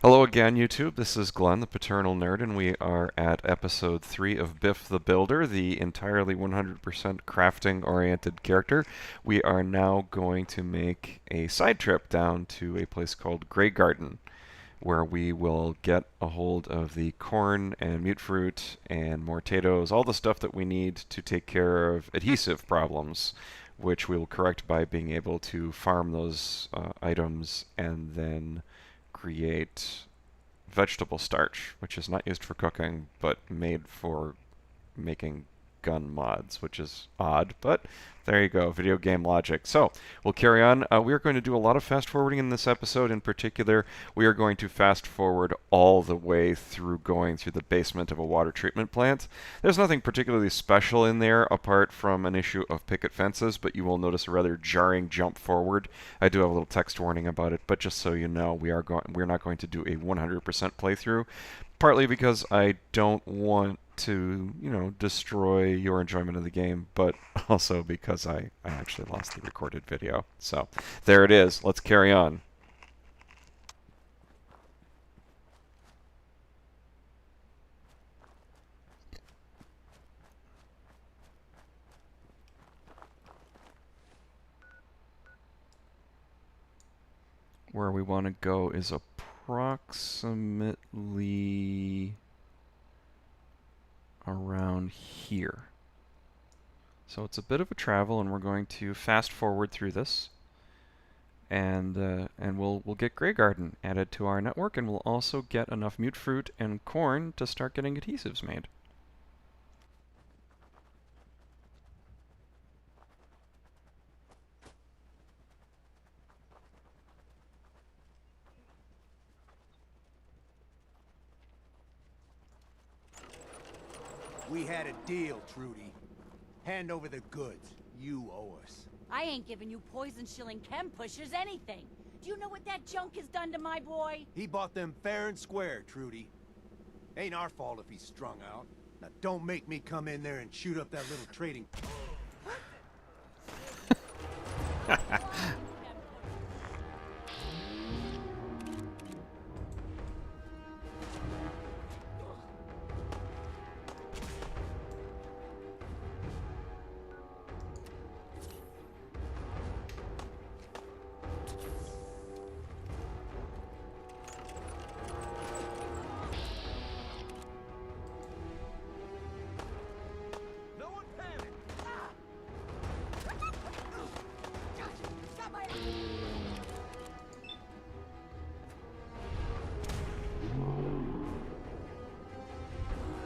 Hello again, YouTube. This is Glenn, the Paternal Nerd, and we are at episode 3 of Biff the Builder, the entirely 100% crafting-oriented character. We are now going to make a side trip down to a place called Greygarden, where we will get a hold of the corn and mutfruit and more potatoes, all the stuff that we need to take care of adhesive problems, which we will correct by being able to farm those items and then create vegetable starch, which is not used for cooking, but made for making gun mods, which is odd, but there you go, video game logic. So, we'll carry on. We are going to do a lot of fast forwarding in this episode. In particular, we are going to fast forward all the way through going through the basement of a water treatment plant. There's nothing particularly special in there apart from an issue of picket fences, but you will notice a rather jarring jump forward. I do have a little text warning about it, but just so you know, we're not going to do a 100% playthrough, partly because I don't want to, destroy your enjoyment of the game, but also because I actually lost the recorded video. So, there it is. Let's carry on. Where we want to go is approximately around here. So it's a bit of a travel, and we're going to fast forward through this, and we'll get Greygarden added to our network, and we'll also get enough mutfruit and corn to start getting adhesives made. We had a deal, Trudy. Hand over the goods. You owe us. I ain't giving you poison-shilling chem pushers anything. Do you know what that junk has done to my boy? He bought them fair and square, Trudy. Ain't our fault if he's strung out. Now don't make me come in there and shoot up that little trading...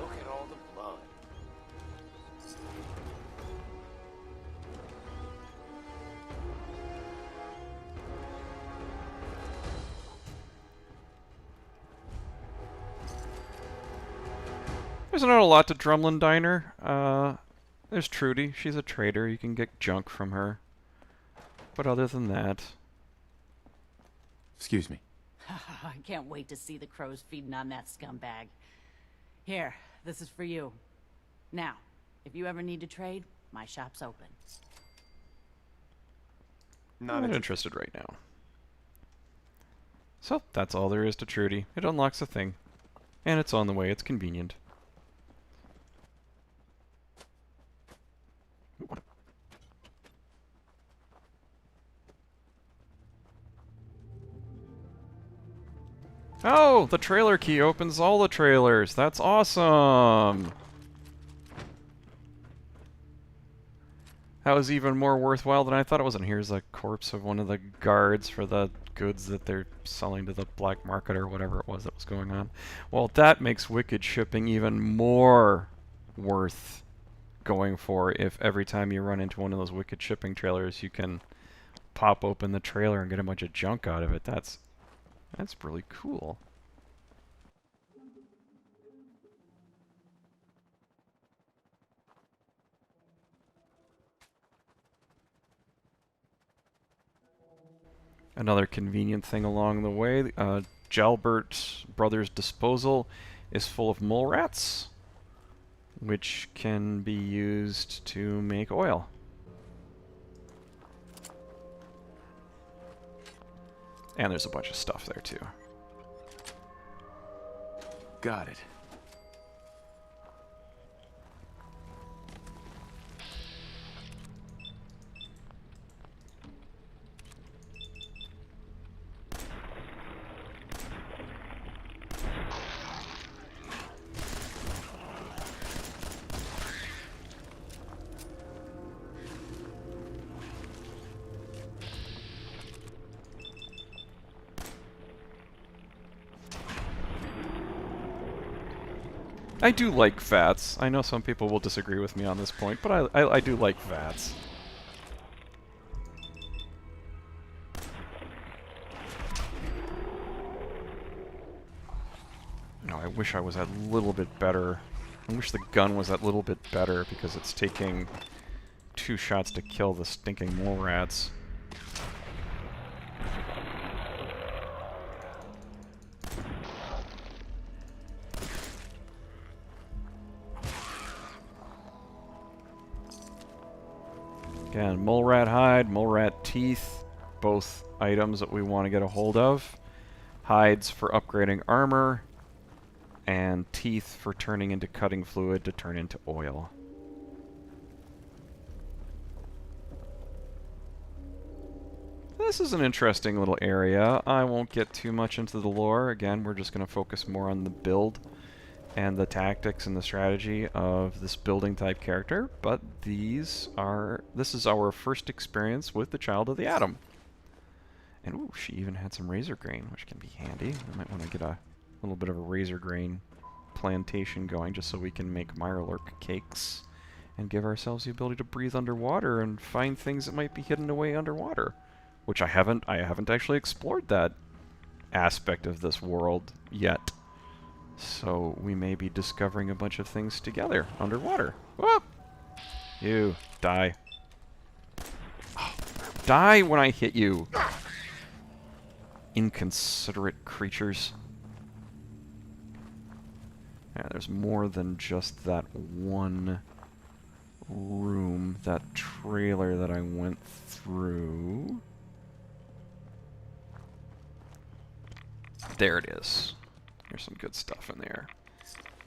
Look at all the blood. There's not a lot to Drumlin Diner. There's Trudy. She's a trader. You can get junk from her. But other than that... Excuse me. I can't wait to see the crows feeding on that scumbag. Here, this is for you. Now, if you ever need to trade, my shop's open. Not interested right now. So, that's all there is to Trudy. It unlocks a thing. And it's on the way. It's convenient. Oh, the trailer key opens all the trailers. That's awesome. That was even more worthwhile than I thought it was. And here's a corpse of one of the guards for the goods that they're selling to the black market or whatever it was that was going on. Well, that makes Wicked shipping even more worth going for if every time you run into one of those Wicked shipping trailers you can pop open the trailer and get a bunch of junk out of it. That's really cool. Another convenient thing along the way, Jalbert Brothers Disposal is full of mole rats, which can be used to make oil. And there's a bunch of stuff there too. Got it. I do like VATS. I know some people will disagree with me on this point, but I do like VATS. No, I wish I was a little bit better. I wish the gun was a little bit better because it's taking 2 shots to kill the stinking mole rats. Again, mole rat hide, mole rat teeth, both items that we want to get a hold of. Hides for upgrading armor, and teeth for turning into cutting fluid to turn into oil. This is an interesting little area. I won't get too much into the lore. Again, we're just going to focus more on the build and the tactics and the strategy of this building type character, but this is our first experience with the Child of the Atom. And ooh, she even had some razor grain, which can be handy. We might want to get a little bit of a razor grain plantation going just so we can make Mirelurk cakes and give ourselves the ability to breathe underwater and find things that might be hidden away underwater, which I haven't actually explored that aspect of this world yet. So we may be discovering a bunch of things together underwater. Whoop! You, die. Oh, die when I hit you. Inconsiderate creatures. Yeah, there's more than just that one room, that trailer that I went through. There it is. There's some good stuff in there.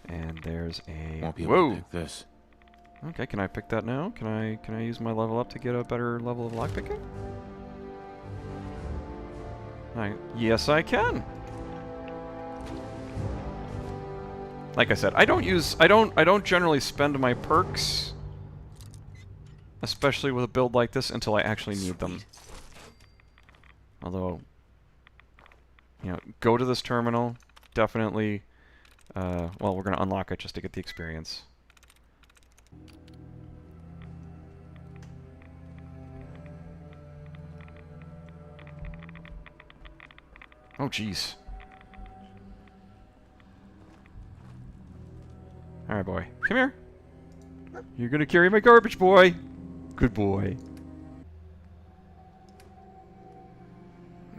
And there's a... Won't be able to pick this. Okay, can I pick that now? Can I use my level up to get a better level of lockpicking? Yes, I can. Like I said, I don't generally spend my perks, especially with a build like this, until I actually need them. Although, you know, go to this terminal. Definitely, well, we're going to unlock it just to get the experience. Oh, jeez. Alright, boy. Come here. You're going to carry my garbage, boy. Good boy.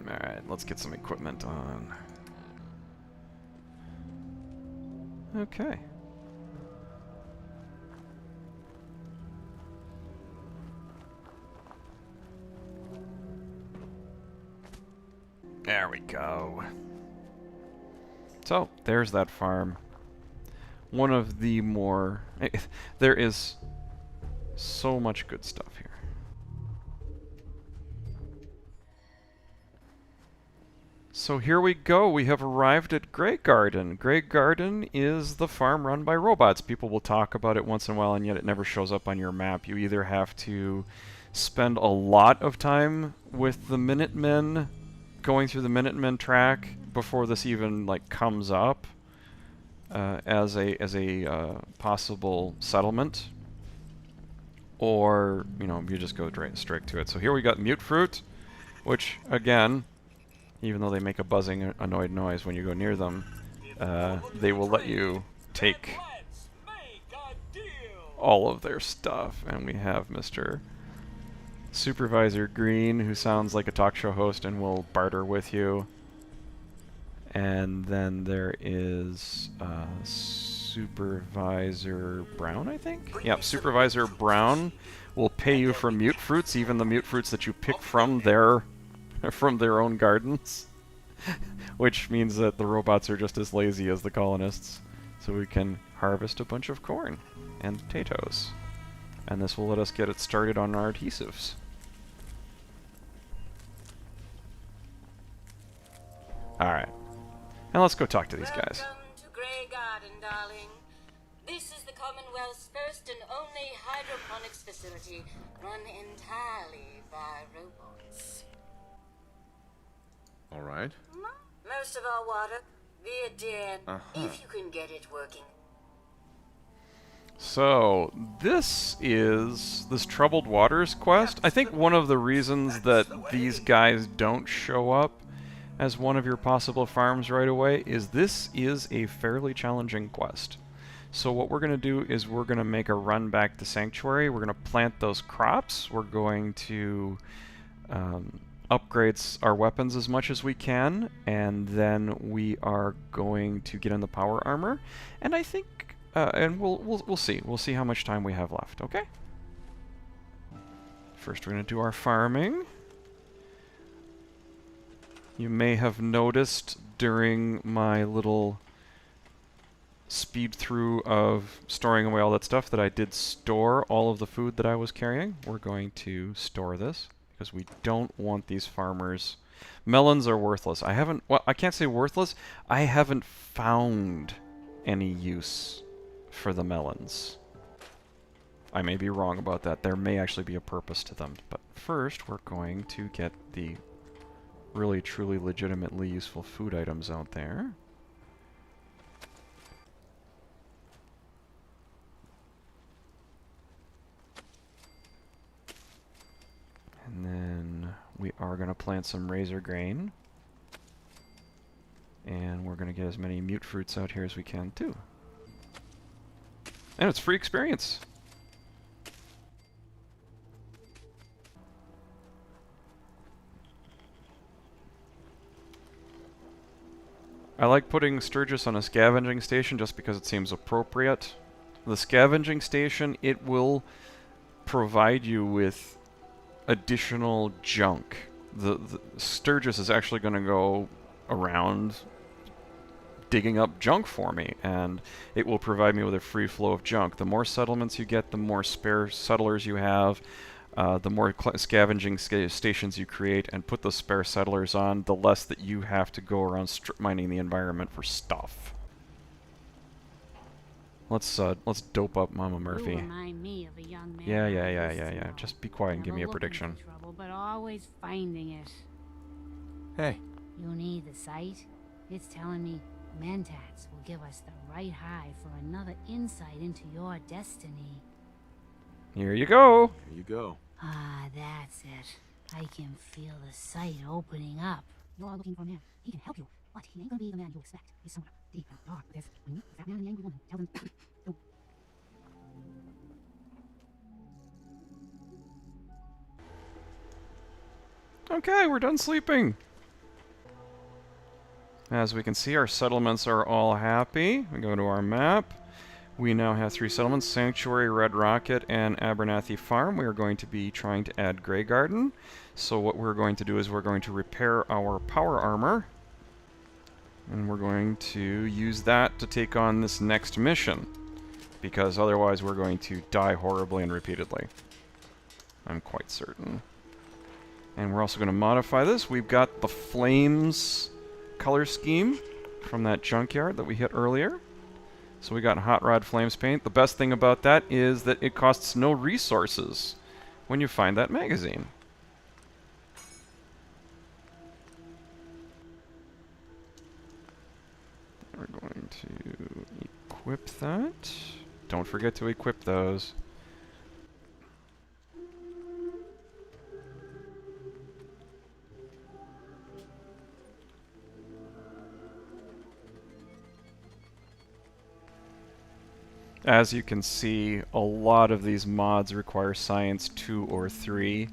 Alright, let's get some equipment on. Okay. There we go. So, there's that farm. One of the more... there is so much good stuff here. So here we go. We have arrived at Greygarden. Greygarden is the farm run by robots. People will talk about it once in a while, and yet it never shows up on your map. You either have to spend a lot of time with the Minutemen, going through the Minutemen track before this even like comes up as a possible settlement, or you know, you just go straight to it. So here we got mute fruit, which again, even though they make a buzzing, annoyed noise when you go near them, they will let you take all of their stuff. And we have Mr. Supervisor Green, who sounds like a talk show host and will barter with you. And then there is Supervisor Brown, I think? Yep, Supervisor Brown will pay you for mute fruits, even the mute fruits that you pick from their own gardens. which means that the robots are just as lazy as the colonists. So we can harvest a bunch of corn and potatoes. And this will let us get it started on our adhesives. Alright. Now let's go talk to these guys. Welcome to Greygarden, darling. This is the Commonwealth's first and only hydroponics facility run entirely by robots. All right. Most of our water via DN, if you can get it working. So, this is this Troubled Waters quest. I think one of the reasons that these guys don't show up as one of your possible farms right away is this is a fairly challenging quest. So what we're going to do is we're going to make a run back to Sanctuary. We're going to plant those crops. We're going to upgrade our weapons as much as we can, and then we are going to get in the power armor. And I think, and we'll see. We'll see how much time we have left. Okay. First, we're going to do our farming. You may have noticed during my little speed through of storing away all that stuff that I did store all of the food that I was carrying. We're going to store this because we don't want these farmers. Melons are worthless. Well, I can't say worthless. I haven't found any use for the melons. I may be wrong about that. There may actually be a purpose to them. But first, we're going to get the really, truly, legitimately useful food items out there. And then we are going to plant some razor grain. And we're going to get as many mute fruits out here as we can, too. And it's free experience. I like putting Sturgis on a scavenging station just because it seems appropriate. The scavenging station, it will provide you with additional junk. The Sturgis is actually going to go around digging up junk for me, and it will provide me with a free flow of junk. The more settlements you get, the more spare settlers you have, the more scavenging stations you create and put those spare settlers on, the less that you have to go around strip mining the environment for stuff. Let's dope up Mama Murphy. You remind me of a young man. Yeah. Just be quiet and give me a Never looking prediction. for trouble, but always finding it. Hey. You need the sight? It's telling me Mentats will give us the right high for another insight into your destiny. Here you go. Here you go. Ah, that's it. I can feel the sight opening up. You're looking for a man. He can help you, but he ain't gonna be the man you expect. He's somewhere deep and dark with this. When you meet that man and the angry woman, tell them. Don't. Okay, we're done sleeping. As we can see, our settlements are all happy. We go to our map. We now have 3 settlements, Sanctuary, Red Rocket, and Abernathy Farm. We are going to be trying to add Greygarden. So what we're going to do is we're going to repair our power armor. And we're going to use that to take on this next mission. Because otherwise we're going to die horribly and repeatedly. I'm quite certain. And we're also going to modify this. We've got the Flames color scheme from that junkyard that we hit earlier. So we got Hot Rod Flames paint. The best thing about that is that it costs no resources when you find that magazine. We're going to equip that. Don't forget to equip those. As you can see, a lot of these mods require Science 2 or 3.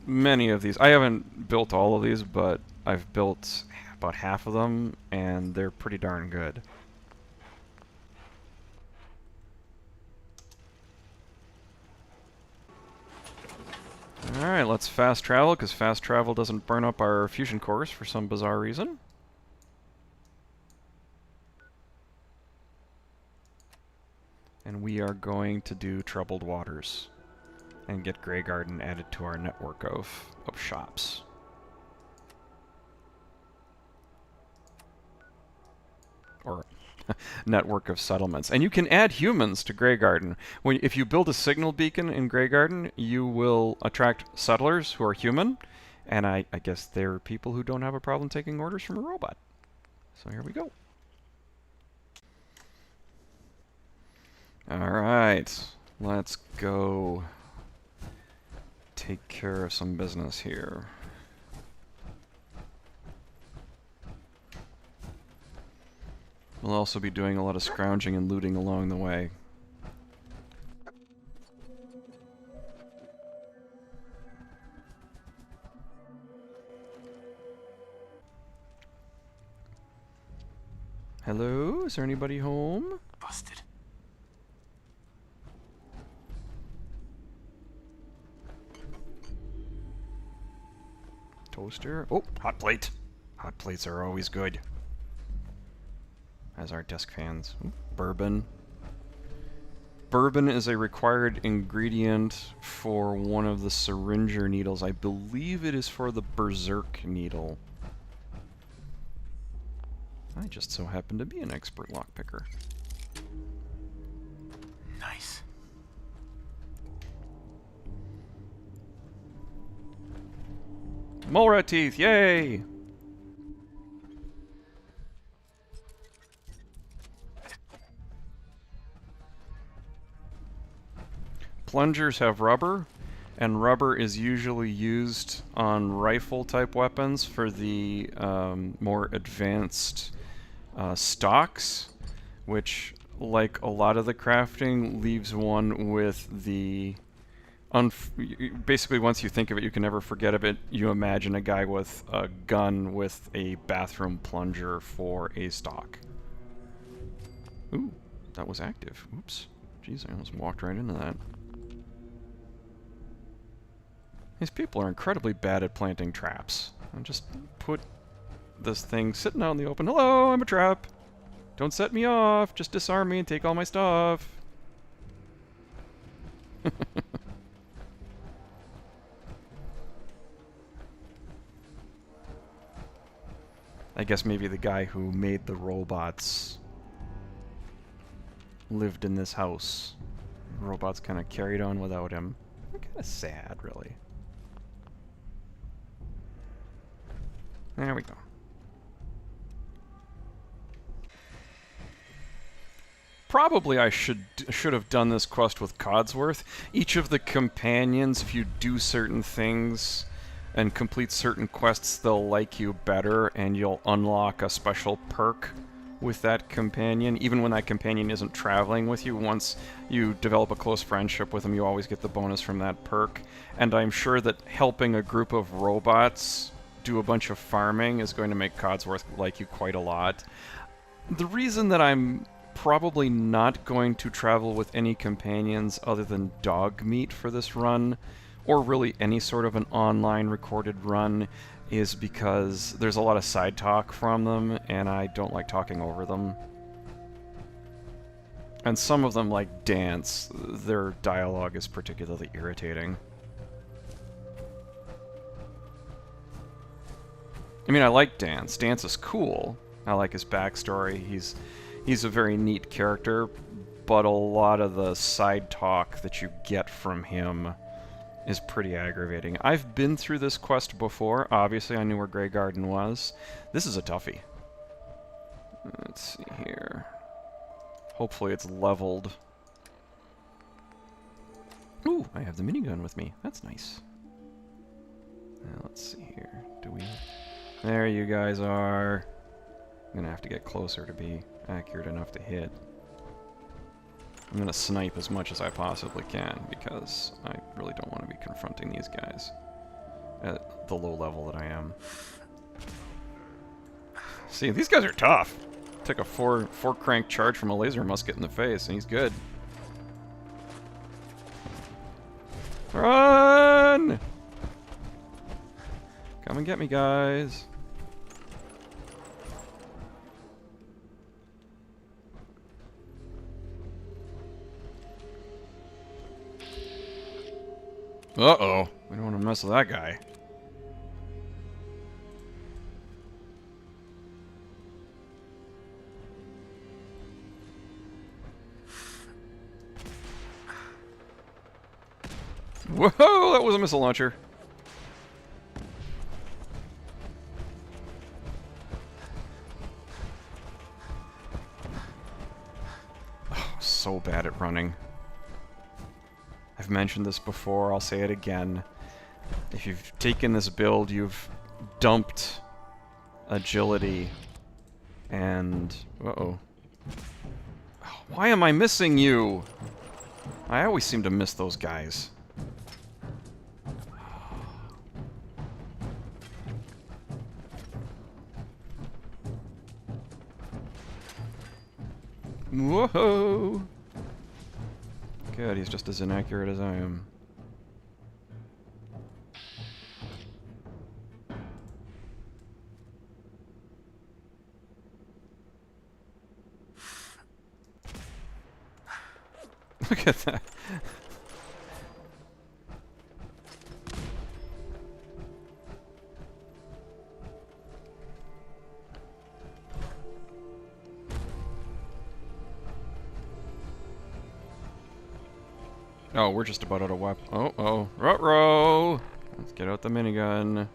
Many of these, I haven't built all of these, but I've built about half of them, and they're pretty darn good. Alright, let's fast travel, because fast travel doesn't burn up our fusion cores for some bizarre reason. And we are going to do Troubled Waters and get Greygarden added to our network of shops. Or network of settlements. And you can add humans to Greygarden. If you build a signal beacon in Greygarden, you will attract settlers who are human, and I guess they're people who don't have a problem taking orders from a robot. So here we go. Alright, let's go take care of some business here. We'll also be doing a lot of scrounging and looting along the way. Hello? Is there anybody home? Busted. Toaster. Oh, hot plate. Hot plates are always good. As are desk fans. Ooh, bourbon. Bourbon is a required ingredient for one of the syringer needles. I believe it is for the berserk needle. I just so happen to be an expert lockpicker. Nice. Mole rat teeth, yay! Plungers have rubber, and rubber is usually used on rifle-type weapons for the more advanced stocks, which, like a lot of the crafting, leaves one with the... basically, once you think of it, you can never forget of it. You imagine a guy with a gun with a bathroom plunger for a stock. Ooh, that was active. Oops. Jeez, I almost walked right into that. These people are incredibly bad at planting traps. I'll just put this thing sitting out in the open. Hello, I'm a trap. Don't set me off. Just disarm me and take all my stuff. I guess maybe the guy who made the robots lived in this house. The robots kind of carried on without him. Kind of sad, really. There we go. Probably I should have done this quest with Codsworth. Each of the companions, if you do certain things and complete certain quests, they'll like you better, and you'll unlock a special perk with that companion. Even when that companion isn't traveling with you, once you develop a close friendship with them, you always get the bonus from that perk. And I'm sure that helping a group of robots do a bunch of farming is going to make Codsworth like you quite a lot. The reason that I'm probably not going to travel with any companions other than dog meat for this run, or really any sort of an online recorded run, is because there's a lot of side talk from them, and I don't like talking over them. And some of them, like Dance, their dialogue is particularly irritating. I mean, I like Dance. Dance is cool. I like his backstory. He's a very neat character, but a lot of the side talk that you get from him is pretty aggravating. I've been through this quest before. Obviously, I knew where Greygarden was. This is a toughie. Let's see here. Hopefully it's leveled. Ooh, I have the minigun with me. That's nice. Now, let's see here. Do we... There you guys are. I'm gonna have to get closer to be accurate enough to hit. I'm gonna snipe as much as I possibly can, because I really don't want to be confronting these guys at the low level that I am. See, these guys are tough. Took a four crank charge from a laser musket in the face, and he's good. Run! and get me, guys. Uh-oh. We don't want to mess with that guy. Whoa! That was a missile launcher. Oh, so bad at running. I've mentioned this before, I'll say it again. If you've taken this build, you've dumped agility and... Uh-oh. Why am I missing you? I always seem to miss those guys. Whoa! Good, he's just as inaccurate as I am. Look at that. Oh, we're just about out of weapon. Oh, ruh-roh! Let's get out the minigun.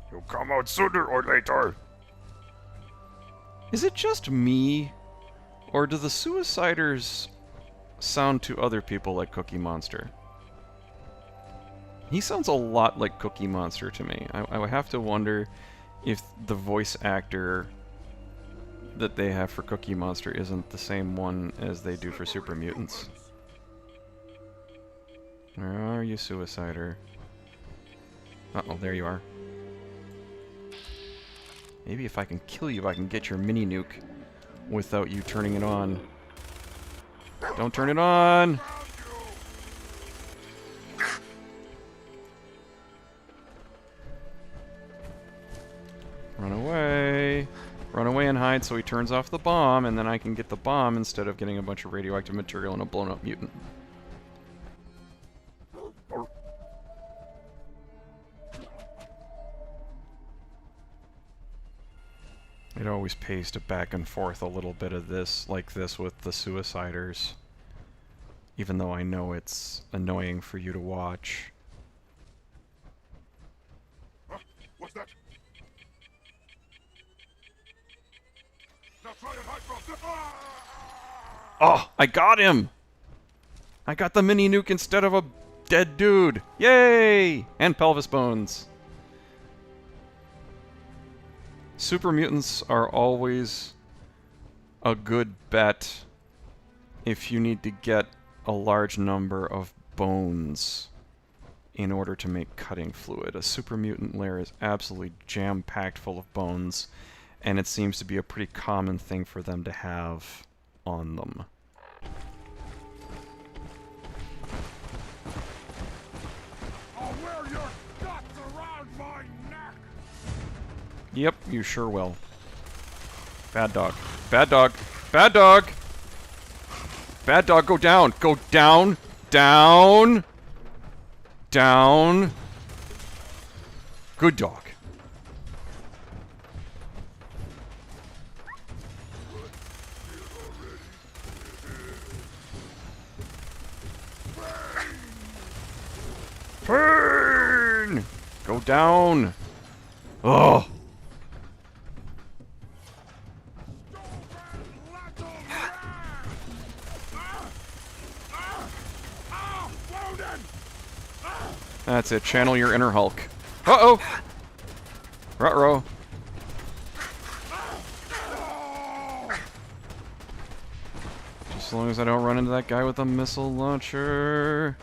You'll come out sooner or later. Is it just me, or do the Suiciders sound to other people like Cookie Monster? He sounds a lot like Cookie Monster to me. I would have to wonder if the voice actor that they have for Cookie Monster isn't the same one as they do for Super Mutants. Where are you, Suicider? Uh-oh, there you are. Maybe if I can kill you, I can get your mini nuke without you turning it on. Don't turn it on! Run away. Run away and hide so he turns off the bomb, and then I can get the bomb instead of getting a bunch of radioactive material and a blown up mutant. It always pays to back and forth a little bit of this, like this with the Suiciders. Even though I know it's annoying for you to watch. Huh? What's that? Now try and hide from this. Oh, I got him! I got the mini nuke instead of a dead dude! Yay! And pelvis bones. Super mutants are always a good bet if you need to get a large number of bones in order to make cutting fluid. A super mutant lair is absolutely jam-packed full of bones, and it seems to be a pretty common thing for them to have on them. I'll wear your guts around my neck. Yep, you sure will. Bad dog. Bad dog. Bad dog! Bad dog, go down! Go down! Down! Down! Good dog. Burn! Go down! Oh! That's it. Channel your inner Hulk. Uh-oh! Ruh-roh. Just as long as I don't run into that guy with a missile launcher.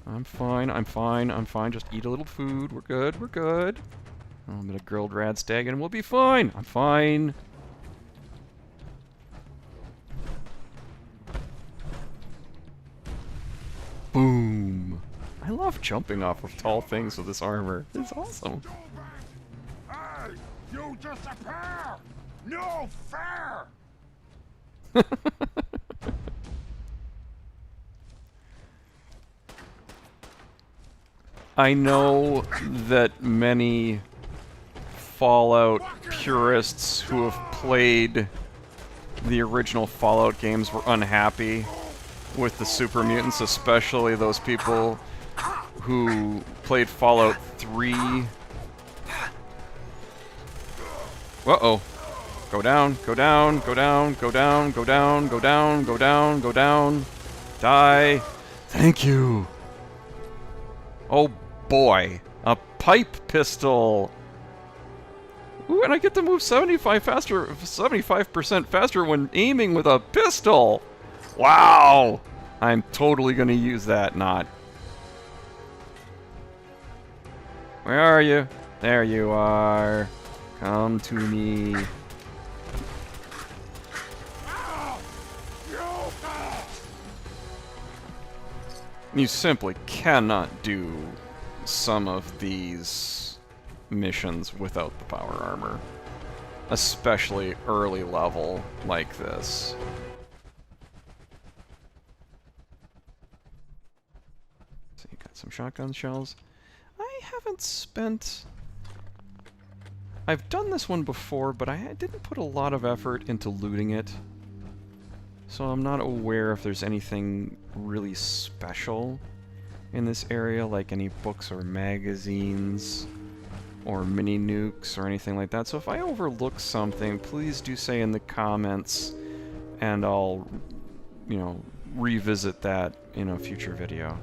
I'm fine, I'm fine, I'm fine. Just eat a little food. We're good, we're good. A little bit of grilled radstag and we'll be fine. I'm fine. Boom. love jumping off of tall things with this armor. It's awesome. Hey, you disappear! No fair! I know that many Fallout purists who have played the original Fallout games were unhappy with the super mutants, especially those people who played Fallout 3. Uh-oh. Go down, go down, go down, go down, go down, go down, go down, go down. Die. Thank you. Oh boy. A pipe pistol. Ooh, and I get to move 75% faster when aiming with a pistol. Wow. I'm totally gonna use that, not. Where are you? There you are. Come to me. You simply cannot do some of these missions without the power armor. Especially early level like this. So you got some shotgun shells. I haven't spent... I've done this one before, but I didn't put a lot of effort into looting it. So I'm not aware if there's anything really special in this area, like any books or magazines or mini nukes or anything like that. So if I overlook something, please do say in the comments and I'll, you know, revisit that in a future video.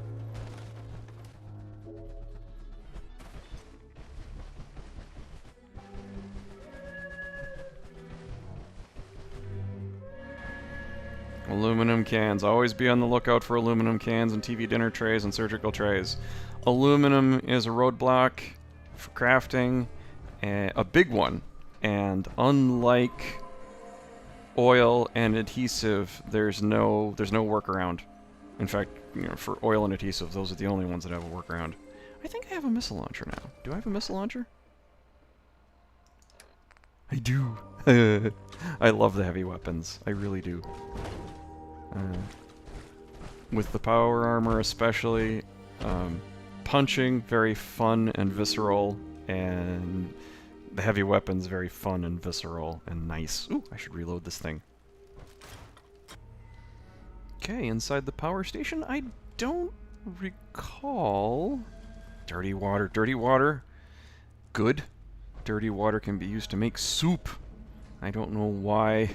Aluminum cans. Always be on the lookout for aluminum cans and TV dinner trays and surgical trays. Aluminum is a roadblock for crafting, a big one. And unlike oil and adhesive, there's no workaround. In fact, you know, for oil and adhesive, those are the only ones that have a workaround. I think I have a missile launcher now. Do I have a missile launcher? I do. I love the heavy weapons. I really do. With the power armor especially, punching, very fun and visceral, and the heavy weapons, very fun and visceral and nice. Ooh, I should reload this thing. Okay, inside the power station, I don't recall... Dirty water, dirty water. Good. Dirty water can be used to make soup. I don't know why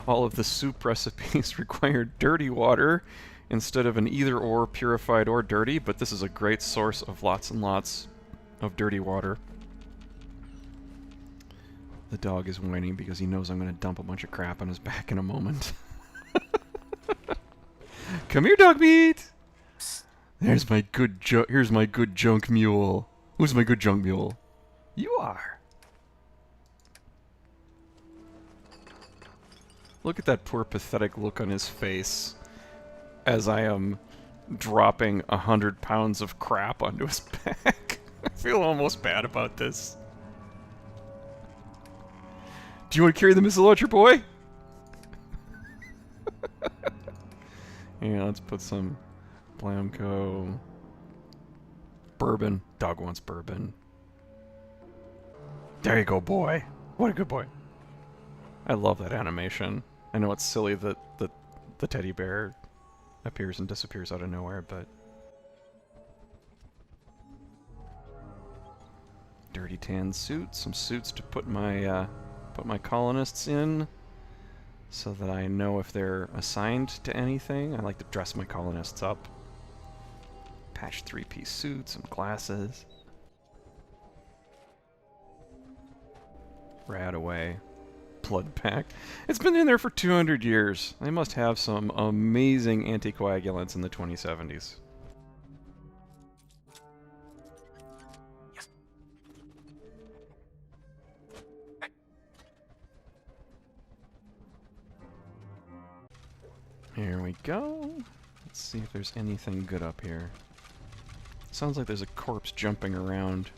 all of the soup recipes require dirty water instead of an either-or, purified or dirty, but this is a great source of lots and lots of dirty water. The dog is whining because he knows I'm going to dump a bunch of crap on his back in a moment. Come here, dog meat! There's my good here's my good junk mule. Who's my good junk mule? You are. Look at that poor pathetic look on his face as I am dropping 100 pounds of crap onto his back. I feel almost bad about this. Do you want to carry the missile launcher, boy? Yeah, let's put some Blamco. Bourbon. Dog wants bourbon. There you go, boy. What a good boy. I love that animation. I know it's silly that the teddy bear appears and disappears out of nowhere, but... Dirty tan suits. Some suits to put my colonists in, so that I know if they're assigned to anything. I like to dress my colonists up. Patch 3-piece suits and glasses. Rad away. Blood pack. It's been in there for 200 years. They must have some amazing anticoagulants in the 2070s. Yes. Here we go. Let's see if there's anything good up here. Sounds like there's a corpse jumping around.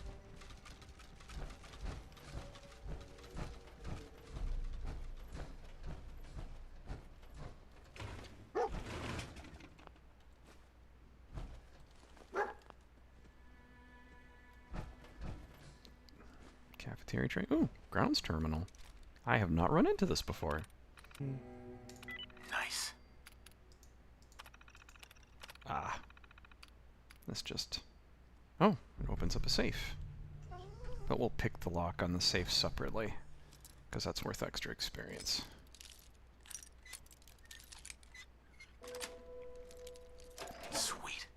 Cafeteria train. Ooh, grounds terminal. I have not run into this before. Nice. Ah. This just... Oh, it opens up a safe. But we'll pick the lock on the safe separately, because that's worth extra experience. Sweet.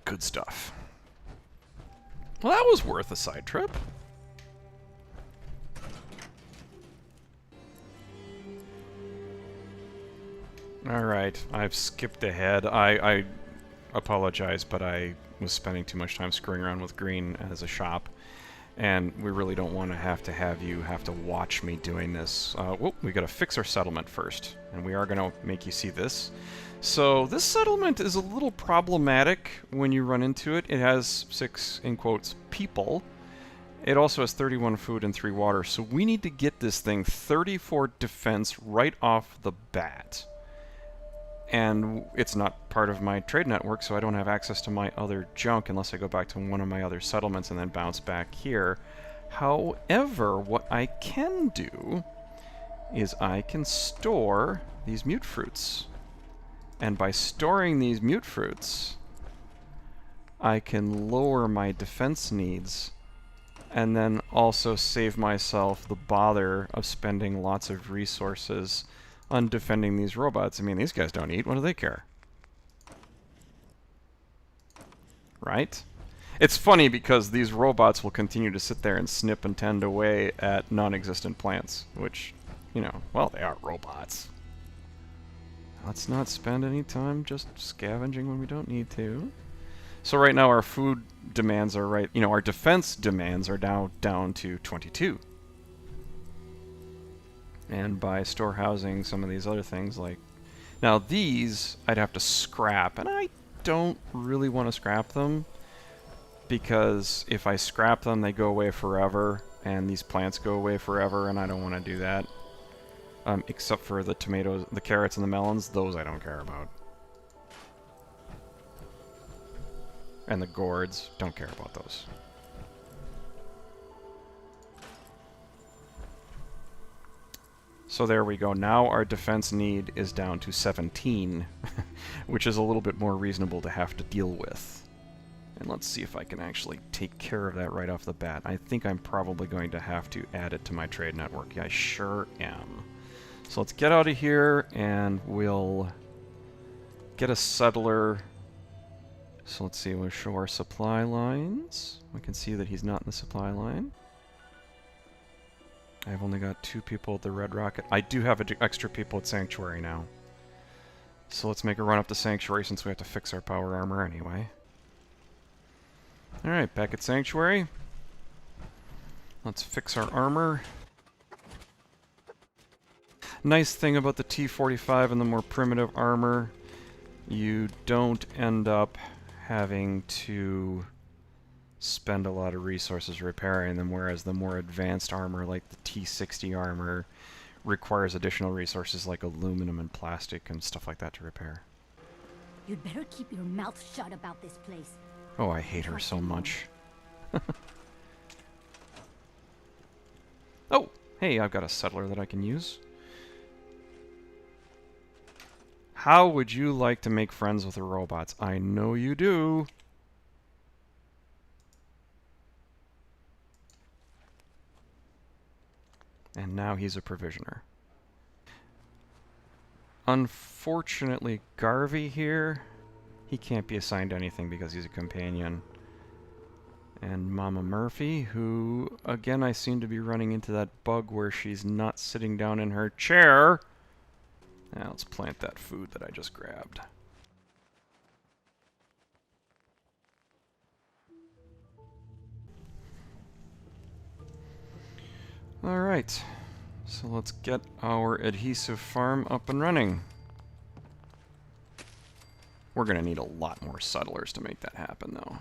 Good stuff. Well, that was worth a side trip. Alright, I've skipped ahead. I apologize, but I was spending too much time screwing around with green as a shop, and we really don't want to have you have to watch me doing this. Whoop, we gotta fix our settlement first, and we are gonna make you see this. So this settlement is a little problematic when you run into it. It has 6, in quotes, people. It also has 31 food and 3 water, so we need to get this thing 34 defense right off the bat. And it's not part of my trade network, so I don't have access to my other junk unless I go back to one of my other settlements and then bounce back here. However, what I can do is I can store these mute fruits. And by storing these mute fruits, I can lower my defense needs and then also save myself the bother of spending lots of resources on defending these robots. I mean, these guys don't eat. What do they care? Right? It's funny because these robots will continue to sit there and snip and tend away at non-existent plants, which, you know, well, they are robots. Let's not spend any time just scavenging when we don't need to. So right now our food demands are our defense demands are now down to 22. And by storehousing some of these other things, like... Now these, I'd have to scrap, and I don't really want to scrap them, because if I scrap them, they go away forever, and these plants go away forever, and I don't want to do that. Except for the tomatoes, the carrots, and the melons, those I don't care about. And the gourds, don't care about those. So there we go. Now our defense need is down to 17, which is a little bit more reasonable to have to deal with. And let's see if I can actually take care of that right off the bat. I think I'm probably going to have to add it to my trade network. Yeah, I sure am. So let's get out of here, and we'll get a settler. So let's see, we'll show our supply lines. We can see that he's not in the supply line. I've only got 2 people at the Red Rocket. I do have extra people at Sanctuary now. So let's make a run up to Sanctuary since we have to fix our power armor anyway. Alright, back at Sanctuary. Let's fix our armor. Nice thing about the T-45 and the more primitive armor, you don't end up having to spend a lot of resources repairing them, whereas the more advanced armor, like the T-60 armor, requires additional resources like aluminum and plastic and stuff like that to repair. You'd better keep your mouth shut about this place. Oh, I hate her so much. Oh, hey, I've got a settler that I can use. How would you like to make friends with the robots? I know you do. And now he's a provisioner. Unfortunately, Garvey here, he can't be assigned anything because he's a companion. And Mama Murphy, who, again, I seem to be running into that bug where she's not sitting down in her chair. Now let's plant that food that I just grabbed. Alright, so let's get our adhesive farm up and running. We're going to need a lot more settlers to make that happen, though.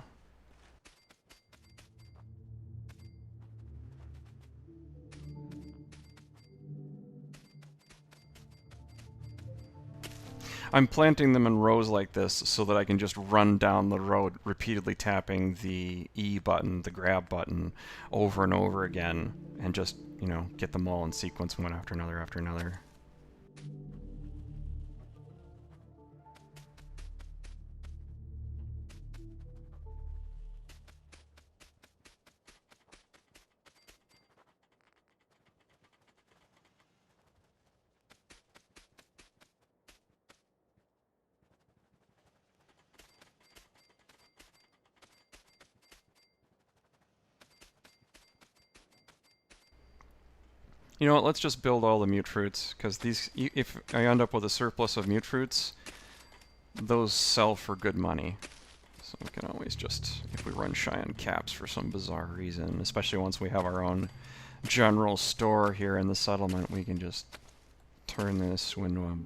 I'm planting them in rows like this so that I can just run down the road repeatedly tapping the E button, the grab button, over and over again, and just, you know, get them all in sequence one after another after another. You know what, let's just build all the mute fruits, because these, if I end up with a surplus of mute fruits, those sell for good money. So we can always just, if we run shy on caps for some bizarre reason, especially once we have our own general store here in the settlement, we can just turn this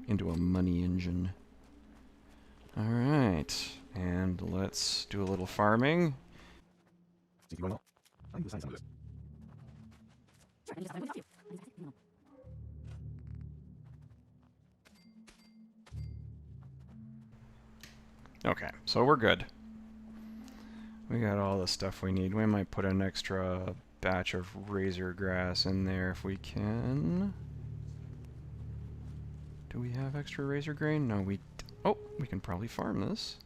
into a money engine. Alright, and let's do a little farming. Okay, so we're good. We got all the stuff we need. We might put an extra batch of razor grass in there if we can. Do we have extra razor grain? No, we... Oh, we can probably farm this.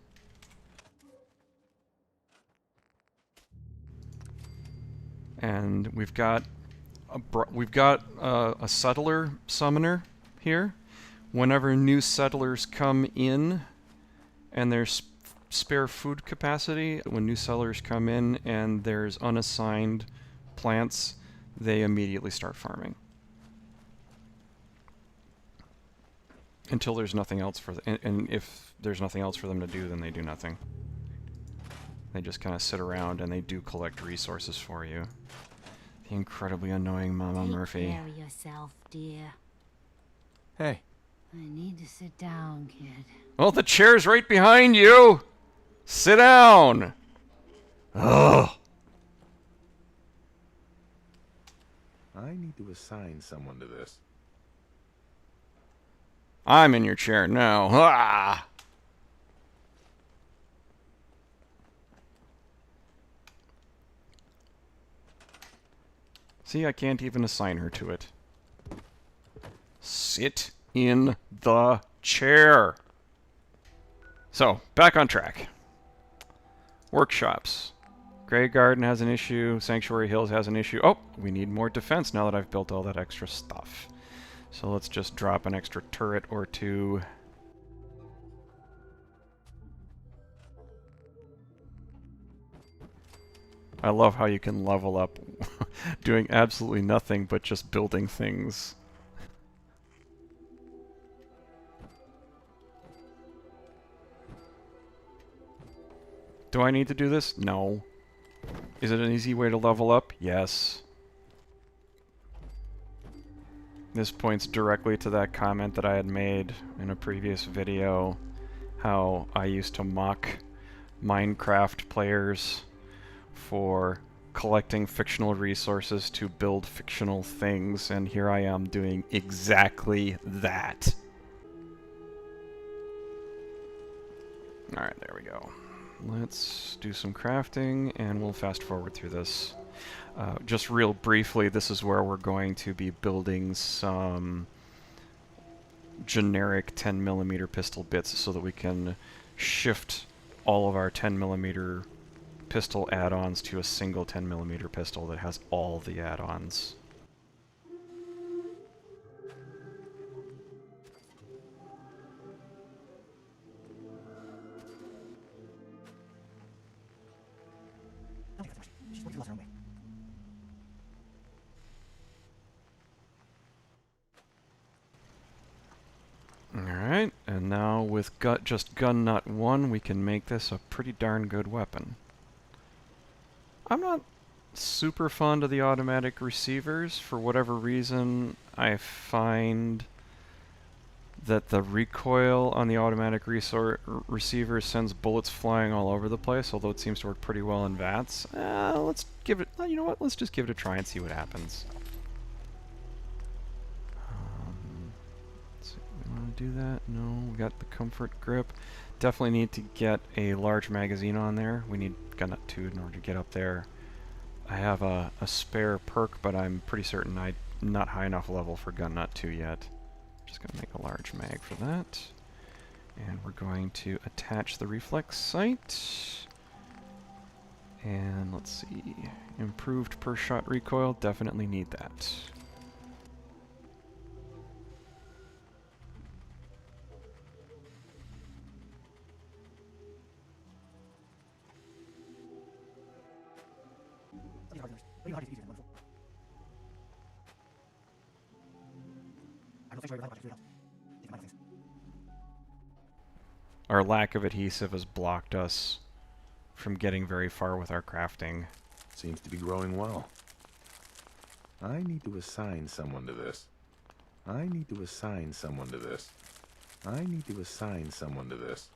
And we've got a settler summoner here. Whenever new settlers come in, and there's spare food capacity, when new settlers come in and there's unassigned plants, they immediately start farming. Until there's nothing else for them, and if there's nothing else for them to do, then they do nothing. They just kind of sit around and they do collect resources for you. The incredibly annoying Mama Murphy. Take care of yourself, dear. Hey. I need to sit down, kid. Oh, the chair's right behind you! Sit down! Ugh! I need to assign someone to this. I'm in your chair now. Ah! See, I can't even assign her to it. Sit in the chair. So, back on track. Workshops. Greygarden has an issue. Sanctuary Hills has an issue. Oh, we need more defense now that I've built all that extra stuff. So let's just drop an extra turret or two. I love how you can level up doing absolutely nothing but just building things. Do I need to do this? No. Is it an easy way to level up? Yes. This points directly to that comment that I had made in a previous video, how I used to mock Minecraft players for collecting fictional resources to build fictional things, and here I am doing exactly that. Alright, there we go. Let's do some crafting, and we'll fast forward through this. Just real briefly, this is where we're going to be building some generic 10mm pistol bits so that we can shift all of our 10mm pistol add-ons to a single 10mm pistol that has all the add-ons. Alright, and now with just gun nut 1, we can make this a pretty darn good weapon. I'm not super fond of the automatic receivers. For whatever reason, I find that the recoil on the automatic receiver sends bullets flying all over the place, although it seems to work pretty well in VATS. Let's give it, you know what, let's just give it a try and see what happens. Let's see, we want to do that? No, we got the comfort grip. Definitely need to get a large magazine on there. We need gun nut 2 in order to get up there. I have a spare perk, but I'm pretty certain I'm not high enough level for gun nut 2 yet. Just going to make a large mag for that. And we're going to attach the reflex sight. And let's see. Improved per shot recoil, definitely need that. Our lack of adhesive has blocked us from getting very far with our crafting. Seems to be growing well. I need to assign someone to this. I need to assign someone to this. I need to assign someone to this.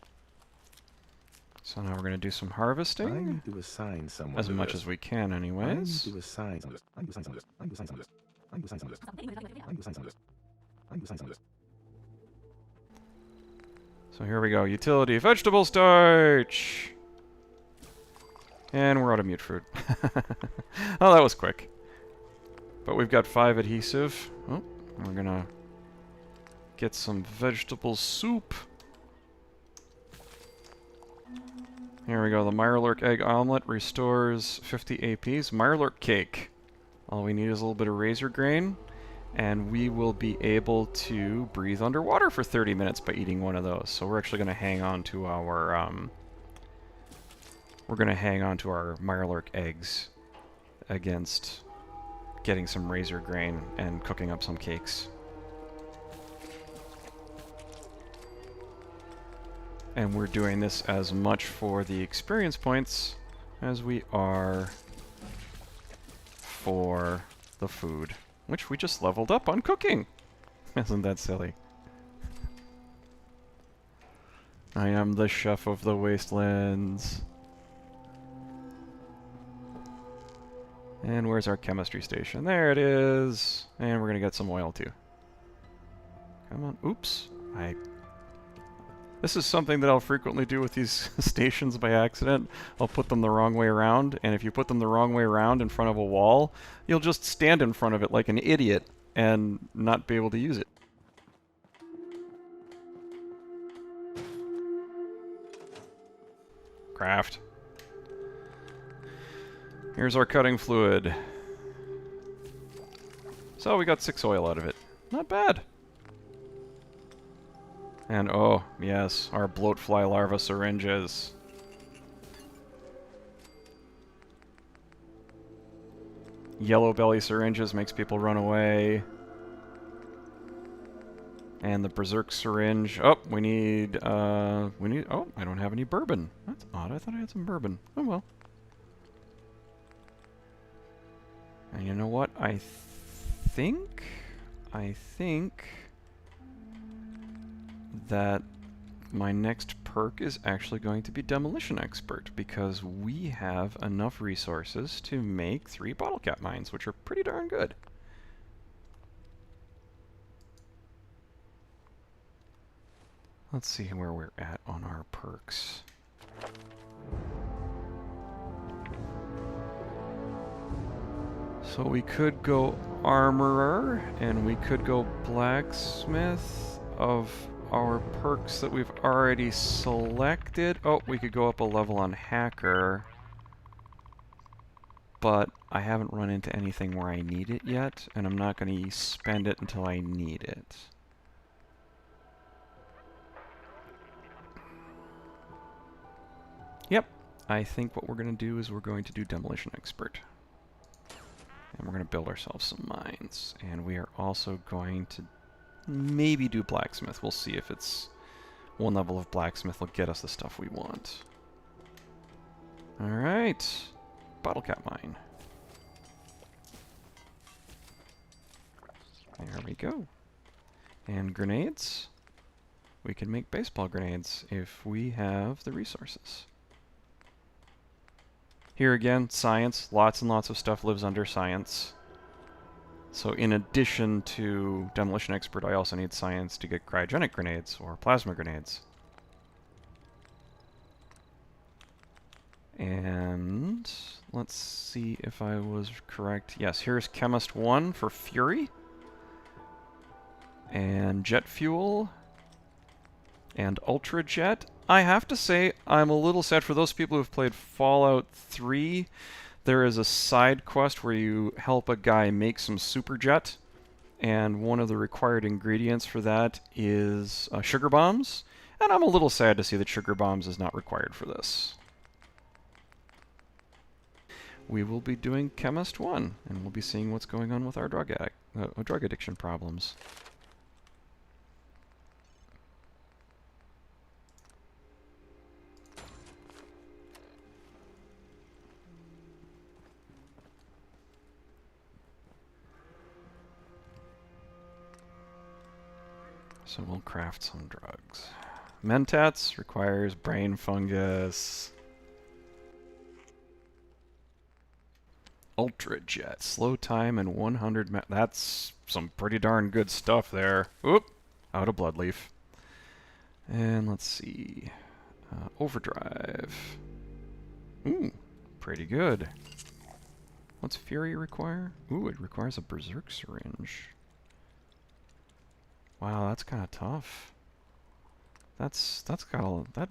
So now we're going to do some I harvesting. need to assign someone As to much this. as we can, I need anyways. to assign someone to this. I need to assign someone to this. I need to assign someone to this. I need to assign someone to this. I need to assign someone to this. I need to assign someone to this. So here we go. Utility vegetable starch! And we're out of mute fruit. Oh, that was quick. But we've got 5 adhesive. Oh, we're gonna get some vegetable soup. Here we go. The Mirelurk egg omelet restores 50 APs. Mirelurk cake. All we need is a little bit of razor grain, and we will be able to breathe underwater for 30 minutes by eating one of those. So we're actually going to hang on to our Mirelurk eggs against getting some razor grain and cooking up some cakes. And we're doing this as much for the experience points as we are for the food, which we just leveled up on cooking. Isn't that silly? I am the chef of the wastelands. And where's our chemistry station? There it is. And we're gonna get some oil too. Come on. Oops. This is something that I'll frequently do with these stations by accident. I'll put them the wrong way around, and if you put them the wrong way around in front of a wall, you'll just stand in front of it like an idiot and not be able to use it. Craft. Here's our cutting fluid. So we got 6 oil out of it. Not bad. And oh, yes, our bloatfly larva syringes. Yellow belly syringes makes people run away. And the berserk syringe. Oh, we need, oh, I don't have any bourbon. That's odd, I thought I had some bourbon. Oh well. And you know what? I think that my next perk is actually going to be Demolition Expert, because we have enough resources to make 3 bottle cap mines, which are pretty darn good. Let's see where we're at on our perks. So we could go Armorer, and we could go Blacksmith of our perks that we've already selected. Oh, we could go up a level on Hacker. But I haven't run into anything where I need it yet, and I'm not going to spend it until I need it. Yep, I think what we're going to do is we're going to do Demolition Expert. And we're going to build ourselves some mines. And we are also going to maybe do Blacksmith. We'll see if it's one level of Blacksmith will get us the stuff we want. Alright. Bottle cap mine. There we go. And grenades. we can make baseball grenades if we have the resources. Here again, science. Lots and lots of stuff lives under science. So in addition to Demolition Expert, I also need science to get cryogenic grenades or plasma grenades. And let's see if I was correct. Yes, here's Chemist 1 for Fury. And Jet Fuel. And Ultra Jet. I have to say, I'm a little sad for those people who've played Fallout 3. There is a side quest where you help a guy make some super jet, and one of the required ingredients for that is sugar bombs, and I'm a little sad to see that sugar bombs is not required for this. We will be doing Chemist 1, and we'll be seeing what's going on with our drug addiction problems. So we'll craft some drugs. Mentats requires brain fungus. Ultra Jet, slow time and 100 that's some pretty darn good stuff there. Oop, out of bloodleaf. And let's see. Overdrive. Ooh, pretty good. What's Fury require? Ooh, it requires a Berserk syringe. Wow, that's kind of tough. That's got a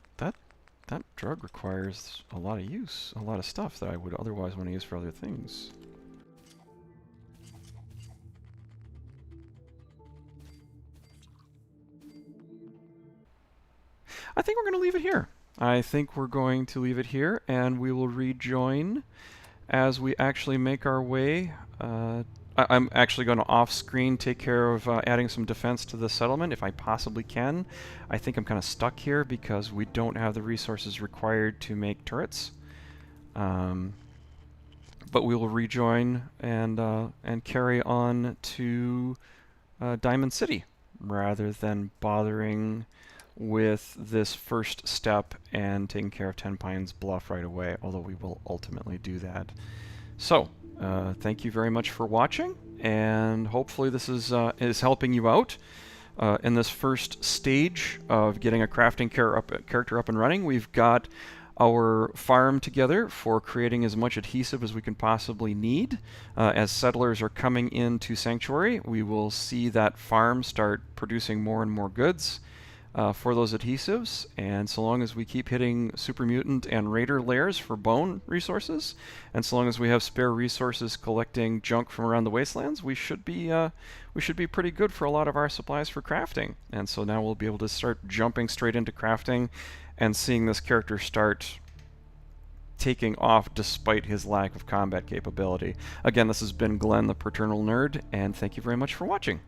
that drug requires a lot of use, a lot of stuff that I would otherwise want to use for other things. I think we're going to leave it here. I think we're going to leave it here, and we will rejoin as we actually make our way. I'm actually going to off-screen take care of adding some defense to the settlement if I possibly can. I think I'm kind of stuck here because we don't have the resources required to make turrets. But we will rejoin and carry on to Diamond City rather than bothering with this first step and taking care of Ten Pines Bluff right away, although we will ultimately do that. So, thank you very much for watching, and hopefully this is helping you out in this first stage of getting a crafting character up and running. We've got our farm together for creating as much adhesive as we can possibly need. As settlers are coming into Sanctuary, we will see that farm start producing more and more goods for those adhesives, and so long as we keep hitting super mutant and raider layers for bone resources, and so long as we have spare resources collecting junk from around the wastelands, we should be pretty good for a lot of our supplies for crafting. And so now we'll be able to start jumping straight into crafting and seeing this character start taking off despite his lack of combat capability. Again, this has been Glenn the Paternal Nerd, and thank you very much for watching.